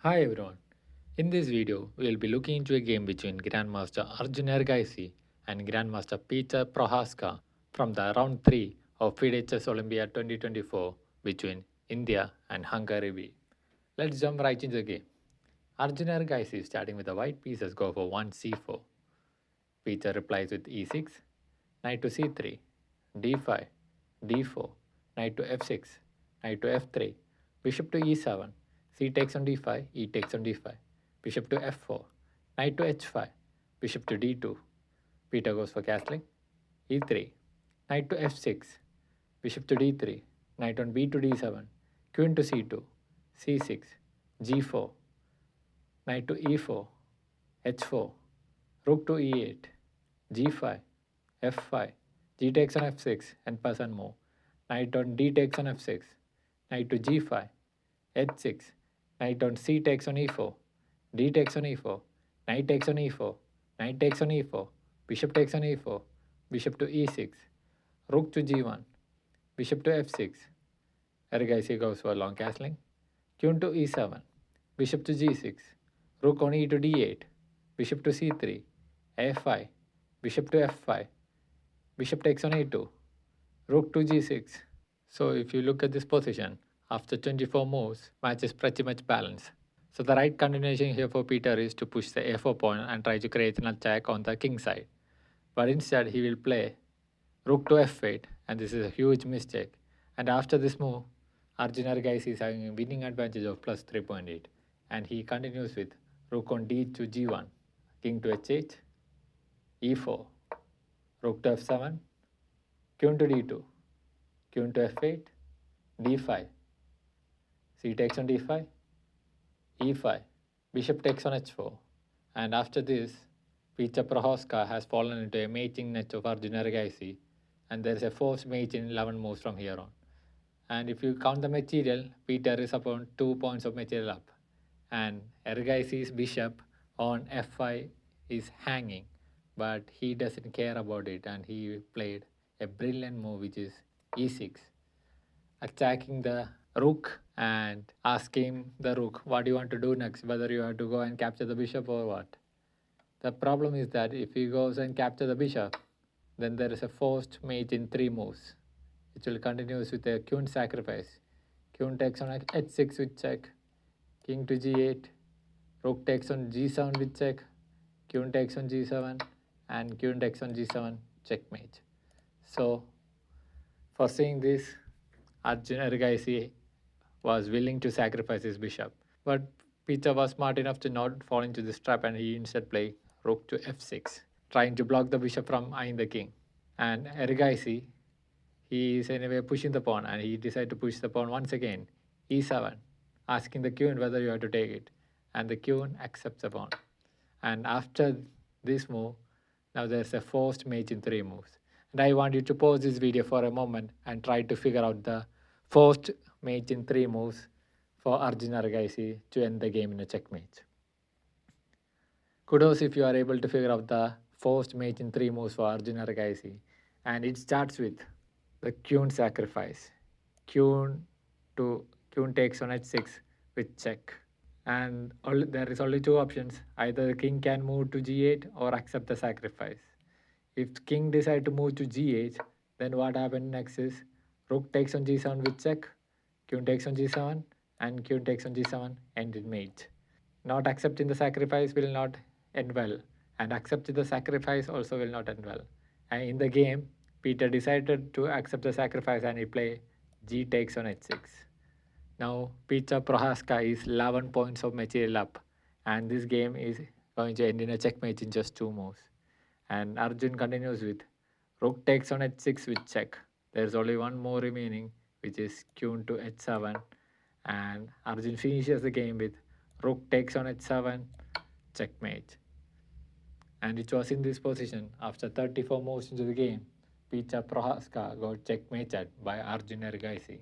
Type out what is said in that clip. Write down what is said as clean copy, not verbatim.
Hi everyone. In this video, we will be looking into a game between Grandmaster Arjun Erigaisi and Grandmaster Peter Prohaska from the round 3 of FIDE Chess Olympia 2024 between India and Hungary. Let's jump right into the game. Arjun Erigaisi starting with the white pieces go for 1 c4. Peter replies with e6, knight to c3, d5, d4, knight to f6, knight to f3, bishop to e7, c takes on d5, e takes on d5, bishop to f4, knight to h5, bishop to d2. Peter goes for castling, e3, knight to f6, bishop to d3, knight on b to d7, queen to c2, c6, g4, knight to e4, h4, rook to e8, g5, f5, g takes on f6 and pass on move. Knight on d takes on f6, knight to g5, h6, knight on c takes on e4, d takes on e4, knight takes on e4, knight takes on e4, bishop takes on e4, bishop to e6, rook to g1, bishop to f6. Erigaisi goes for long castling, queen to e7, bishop to g6, rook on e to d8, bishop to c3, a5, bishop to f5, bishop takes on a2, rook to g6. So if you look at this position, after 24 moves, match is pretty much balanced. So the right continuation here for Peter is to push the a4 pawn and try to create an attack on the king side. But instead he will play rook to f8, and this is a huge mistake. And after this move, Arjun Erigaisi is having a winning advantage of plus 3.8, and he continues with rook on d to g1, king to h8, e4, rook to f7, queen to d2, queen to f8, d5, c takes on d5, e5, bishop takes on h4, and after this, Peter Prohaska has fallen into a mating net of Arjun Erigaisi, and there is a forced mate in 11 moves from here on. And if you count the material, Peter is upon 2 points of material up, and Erigaisi's bishop on f5 is hanging, but he doesn't care about it, and he played a brilliant move which is e6, attacking the rook and asking the rook what do you want to do next, whether you have to go and capture the bishop or what. The problem is that if he goes and capture the bishop, then there is a forced mate in 3 moves, which will continue with a queen sacrifice. Queen takes on h6 with check, king to g8, rook takes on g7 with check, queen takes on g7, and queen takes on g7, checkmate. So, foreseeing this, Arjun Erigaisi was willing to sacrifice his bishop. But Peter was smart enough to not fall into this trap, and he instead played rook to f6, trying to block the bishop from eyeing the king. And Erigaisi, he is anyway pushing the pawn, and he decided to push the pawn once again, e7, asking the queen whether you have to take it. And the queen accepts the pawn. And after this move, now there's a forced mate in 3 moves. And I want you to pause this video for a moment and try to figure out the forced mate in 3 moves for Arjun Erigaisi to end the game in a checkmate. Kudos if you are able to figure out the forced mate in 3 moves for Arjun Erigaisi. And it starts with the queen sacrifice. Queen takes on h6 with check. And there is only 2 options. Either the king can move to g8 or accept the sacrifice. If the king decides to move to g8, then what happens next is rook takes on g7 with check, queen takes on g7, and queen takes on g7, end in mate. Not accepting the sacrifice will not end well, and accepting the sacrifice also will not end well. And in the game, Peter decided to accept the sacrifice and he played g takes on h6. Now Peter Prohaska is 11 points of material up, and this game is going to end in a checkmate in just 2 moves. And Arjun continues with rook takes on h6 with check. There's only one more remaining, which is queen to h7, and Arjun finishes the game with rook takes on h7, checkmate. And it was in this position, after 34 moves into the game, Peter Prohaska got checkmated by Arjun Erigaisi.